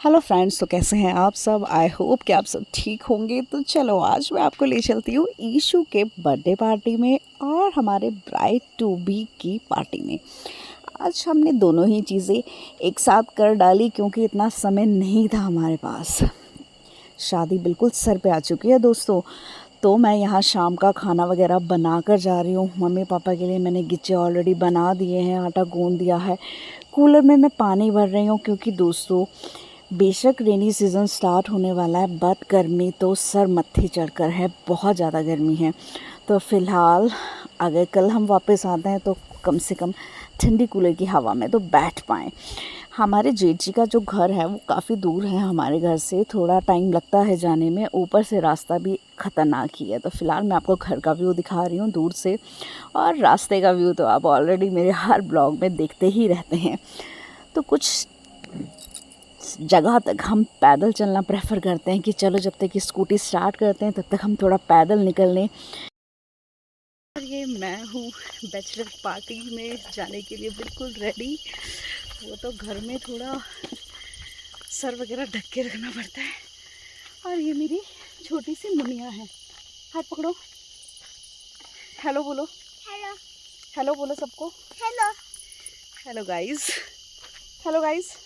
Hello friends, तो कैसे हैं आप सब। आई होप कि आप सब ठीक होंगे। तो चलो आज मैं आपको ले चलती हूँ ईशु के बर्थडे पार्टी में और हमारे ब्राइड टू बी की पार्टी में। आज हमने दोनों ही चीज़ें एक साथ कर डाली क्योंकि इतना समय नहीं था हमारे पास। शादी बिल्कुल सर पे आ चुकी है दोस्तों। तो मैं यहाँ शाम का खाना वगैरह बना कर जा रही हूँ। मम्मी पापा के लिए मैंने गिच्चे ऑलरेडी बना दिए हैं, आटा गूंद दिया है। कूलर में मैं पानी भर रही हूँ क्योंकि दोस्तों बेशक रेनी सीज़न स्टार्ट होने वाला है, बट गर्मी तो सर मत्थे चढ़कर है, बहुत ज़्यादा गर्मी है। तो फ़िलहाल अगर कल हम वापस आते हैं तो कम से कम ठंडी कूलर की हवा में तो बैठ पाएँ। हमारे जेठ जी का जो घर है वो काफ़ी दूर है हमारे घर से, थोड़ा टाइम लगता है जाने में, ऊपर से रास्ता भी ख़तरनाक ही है। तो फ़िलहाल मैं आपको घर का व्यू दिखा रही हूँ दूर से, और रास्ते का व्यू तो आप ऑलरेडी मेरे हर ब्लॉग में देखते ही रहते हैं। तो कुछ जगह तक हम पैदल चलना प्रेफर करते हैं कि चलो जब तक कि स्कूटी स्टार्ट करते हैं तब तक हम थोड़ा पैदल निकल लें। और ये मैं हूँ बैचलर पार्टी में जाने के लिए बिल्कुल रेडी। वो तो घर में थोड़ा सर वगैरह ढक के रखना पड़ता है। और ये मेरी छोटी सी मुनिया है, हाथ पकड़ो, हेलो बोलो। हेलो हेलो बोलो सबको। Hello hello guys, hello guys,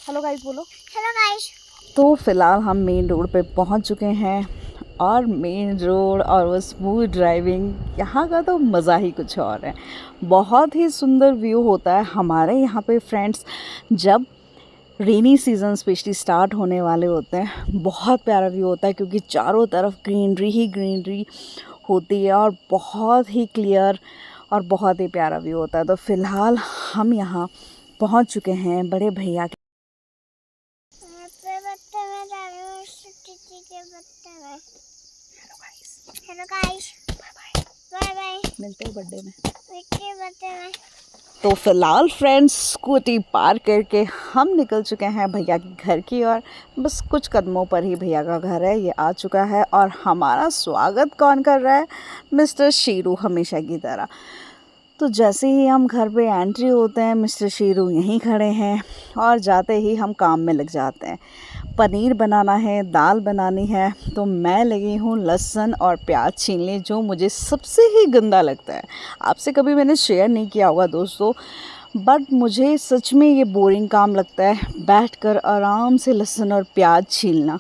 hello guys बोलो। Hello guys. तो फ़िलहाल हम मेन रोड पे पहुंच चुके हैं, और मेन रोड और वो स्मूथ ड्राइविंग, यहाँ का तो मज़ा ही कुछ और है। बहुत ही सुंदर व्यू होता है हमारे यहाँ पे फ्रेंड्स। जब रेनी सीज़न स्पेशली स्टार्ट होने वाले होते हैं, बहुत प्यारा व्यू होता है क्योंकि चारों तरफ ग्रीनरी ही ग्रीनरी होती है और बहुत ही क्लियर और बहुत ही प्यारा व्यू होता है। तो फ़िलहाल हम यहाँ पहुँच चुके हैं बड़े भैया के। हेलो गाइस, बाय बाय, मिलते हैं बर्थडे में। तो फिलहाल फ्रेंड्स स्कूटी पार करके हम निकल चुके हैं भैया के घर की ओर। बस कुछ कदमों पर ही भैया का घर है, ये आ चुका है। और हमारा स्वागत कौन कर रहा है? मिस्टर शीरू, हमेशा की तरह। तो जैसे ही हम घर पे एंट्री होते हैं, मिस्टर शीरू यहीं खड़े हैं और जाते ही हम काम में लग जाते हैं। पनीर बनाना है, दाल बनानी है, तो मैं लगी हूँ लहसुन और प्याज छीलने, जो मुझे सबसे ही गंदा लगता है। आपसे कभी मैंने शेयर नहीं किया होगा दोस्तों, बट मुझे सच में ये बोरिंग काम लगता है, बैठकर आराम से लहसुन और प्याज छीलना।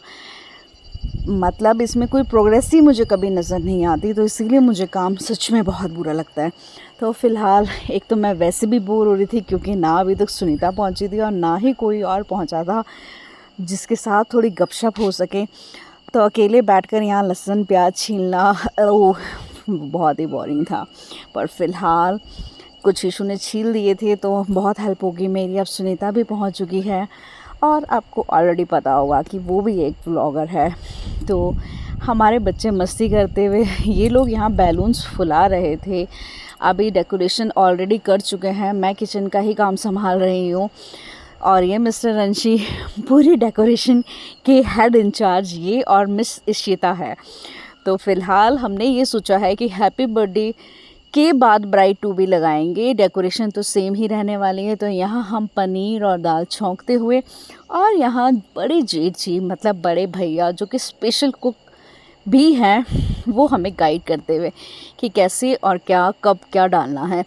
मतलब इसमें कोई प्रोग्रेस ही मुझे कभी नज़र नहीं आती, तो इसीलिए मुझे काम सच में बहुत बुरा लगता है। तो फ़िलहाल एक तो मैं वैसे भी बोर हो रही थी क्योंकि ना अभी तक सुनीता पहुंची थी और ना ही कोई और पहुंचा था जिसके साथ थोड़ी गपशप हो सके। तो अकेले बैठकर यहाँ लहसुन प्याज छीलना बहुत ही बोरिंग था। पर फ़िलहाल कुछ इशू ने छील दिए थे तो बहुत हेल्प होगी मेरी। अब सुनीता भी पहुँच चुकी है और आपको ऑलरेडी पता होगा कि वो भी एक व्लॉगर है। तो हमारे बच्चे मस्ती करते हुए ये लोग यहाँ बैलून्स फुला रहे थे। अभी डेकोरेशन ऑलरेडी कर चुके हैं, मैं किचन का ही काम संभाल रही हूँ। और ये मिस्टर रंशी पूरी डेकोरेशन के हेड इंचार्ज, ये और मिस इशिता है। तो फ़िलहाल हमने ये सोचा है कि हैप्पी बर्थडे के बाद ब्राइड टू बी लगाएंगे, डेकोरेशन तो सेम ही रहने वाली है। तो यहाँ हम पनीर और दाल छौंकते हुए, और यहाँ बड़े जेठ जी मतलब बड़े भैया जो कि स्पेशल कुक भी हैं, वो हमें गाइड करते हुए कि कैसे और क्या कब क्या डालना है।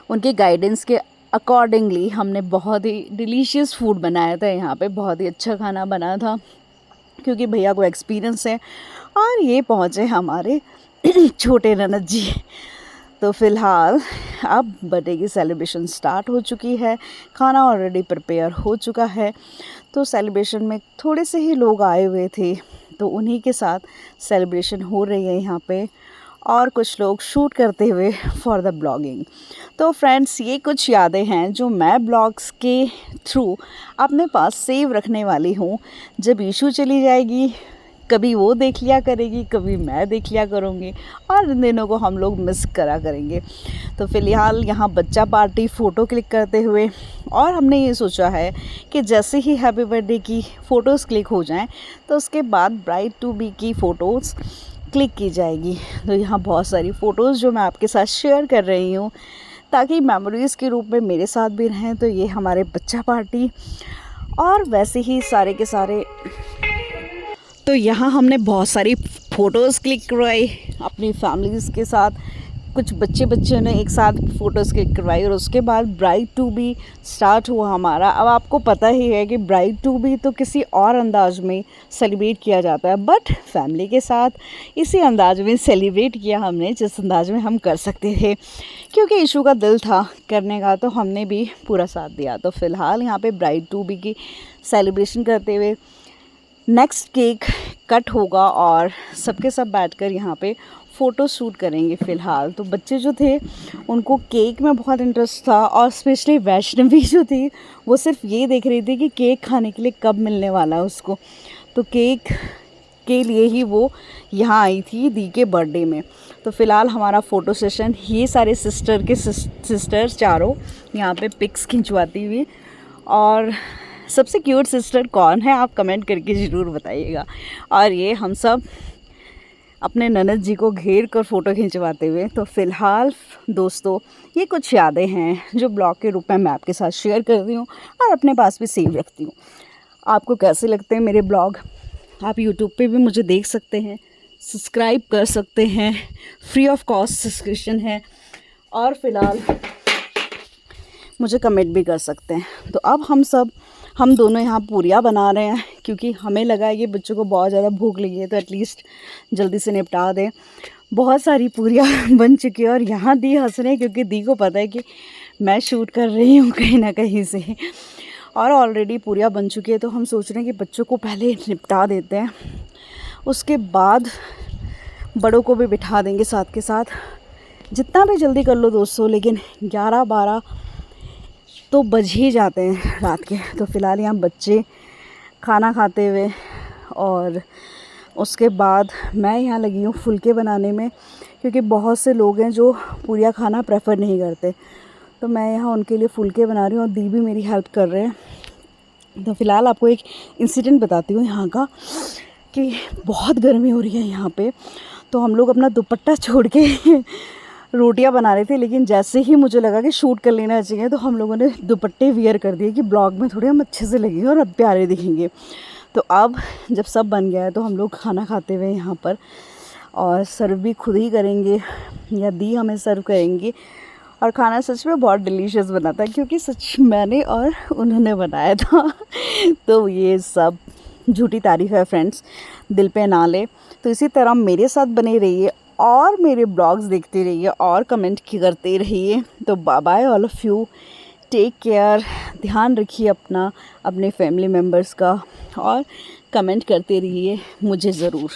उनके गाइडेंस के अकॉर्डिंगली हमने बहुत ही डिलीशियस फूड बनाया था। यहाँ पे बहुत ही अच्छा खाना बना था क्योंकि भैया को एक्सपीरियंस है। और ये पहुँचे हमारे छोटे ननद जी। तो फ़िलहाल अब बर्थडे की सेलिब्रेशन स्टार्ट हो चुकी है, खाना ऑलरेडी प्रिपेयर हो चुका है। तो सेलिब्रेशन में थोड़े से ही लोग आए हुए थे, तो उन्हीं के साथ सेलिब्रेशन हो रही है यहाँ पे, और कुछ लोग शूट करते हुए फॉर द ब्लॉगिंग। तो फ्रेंड्स ये कुछ यादें हैं जो मैं ब्लॉग्स के थ्रू अपने पास सेव रखने वाली हूँ। जब ईशू चली जाएगी, कभी वो देख लिया करेगी, कभी मैं देख लिया करूँगी, और इन दिनों को हम लोग मिस करा करेंगे। तो फ़िलहाल यहाँ बच्चा पार्टी फ़ोटो क्लिक करते हुए, और हमने ये सोचा है कि जैसे ही हैप्पी बर्थडे की फ़ोटोज़ क्लिक हो जाएं तो उसके बाद ब्राइड टू बी की फ़ोटोज़ क्लिक की जाएगी। तो यहाँ बहुत सारी फ़ोटोज़ जो मैं आपके साथ शेयर कर रही हूँ ताकि मेमोरीज़ के रूप में मेरे साथ भी रहें। तो ये हमारे बच्चा पार्टी, और वैसे ही सारे के सारे। तो यहाँ हमने बहुत सारी फ़ोटोज़ क्लिक करवाई अपनी फैमिलीज़ के साथ, कुछ बच्चे ने एक साथ फ़ोटोज़ क्लिक करवाई और उसके बाद ब्राइड टू बी स्टार्ट हुआ हमारा। अब आपको पता ही है कि ब्राइड टू बी तो किसी और अंदाज में सेलिब्रेट किया जाता है, बट फैमिली के साथ इसी अंदाज में सेलिब्रेट किया हमने जिस अंदाज में हम कर सकते थे, क्योंकि इशू का दिल था करने का, तो हमने भी पूरा साथ दिया। तो फ़िलहाल यहाँ पे ब्राइड टू बी की सेलिब्रेशन करते हुए नेक्स्ट केक कट होगा और सबके सब बैठकर यहाँ पे फ़ोटो शूट करेंगे फ़िलहाल। तो बच्चे जो थे उनको केक में बहुत इंटरेस्ट था और स्पेशली वैष्णवी जो थी वो सिर्फ ये देख रही थी कि केक खाने के लिए कब मिलने वाला है उसको। तो केक के लिए ही वो यहाँ आई थी दी के बर्थडे में। तो फ़िलहाल हमारा फ़ोटो सेशन, ये सारे सिस्टर्स चारों यहाँ पे पिक्स खिंचवाती हुई। और सबसे क्यूट सिस्टर कौन है आप कमेंट करके ज़रूर बताइएगा। और ये हम सब अपने ननद जी को घेर कर फ़ोटो खिंचवाते हुए। तो फ़िलहाल दोस्तों ये कुछ यादें हैं जो ब्लॉग के रूप में मैं आपके साथ शेयर कर रही हूँ और अपने पास भी सेव रखती हूँ। आपको कैसे लगते हैं मेरे ब्लॉग? आप यूट्यूब पे भी मुझे देख सकते हैं, सब्सक्राइब कर सकते हैं, फ्री ऑफ कॉस्ट सब्सक्रिप्शन है, और फ़िलहाल मुझे कमेंट भी कर सकते हैं। तो अब हम दोनों यहाँ पूरियाँ बना रहे हैं क्योंकि हमें लगा है कि बच्चों को बहुत ज़्यादा भूख लगी है, तो एटलीस्ट जल्दी से निपटा दें। बहुत सारी पूरियाँ बन चुकी है और यहाँ दी हंस रहे हैं क्योंकि दी को पता है कि मैं शूट कर रही हूँ कहीं ना कहीं से, और ऑलरेडी पूरियाँ बन चुकी है। तो हम सोच रहे हैं कि बच्चों को पहले निपटा देते हैं, उसके बाद बड़ों को भी बिठा देंगे साथ के साथ। जितना भी जल्दी कर लो दोस्तों, लेकिन 11-12 तो बज ही जाते हैं रात के। तो फ़िलहाल यहाँ बच्चे खाना खाते हुए और उसके बाद मैं यहाँ लगी हूँ फुलके बनाने में, क्योंकि बहुत से लोग हैं जो पूरियाँ खाना प्रेफर नहीं करते। तो मैं यहाँ उनके लिए फुलके बना रही हूँ और दी भी मेरी हेल्प कर रहे हैं। तो फ़िलहाल आपको एक इंसिडेंट बताती हूँ यहाँ का, कि बहुत गर्मी हो रही है यहाँ पे। तो हम लोग अपना दुपट्टा छोड़ के रोटियां बना रहे थे, लेकिन जैसे ही मुझे लगा कि शूट कर लेना चाहिए तो हम लोगों ने दुपट्टे वियर कर दिए कि ब्लॉग में थोड़े हम अच्छे से लगेंगे और अब प्यारे दिखेंगे। तो अब जब सब बन गया है तो हम लोग खाना खाते हुए यहाँ पर, और सर्व भी खुद ही करेंगे या दी हमें सर्व करेंगी। और खाना सच में बहुत डिलीशियस बना था, क्योंकि सच मैंने और उन्होंने बनाया था। तो ये सब झूठी तारीफ़ है फ्रेंड्स, दिल पे ना ले। तो इसी तरह मेरे साथ बने रहिए और मेरे ब्लॉग्स देखते रहिए और कमेंट करते रहिए। तो bye bye all of you, take care, ध्यान रखिए अपना, अपने फैमिली मेम्बर्स का, और कमेंट करते रहिए मुझे ज़रूर।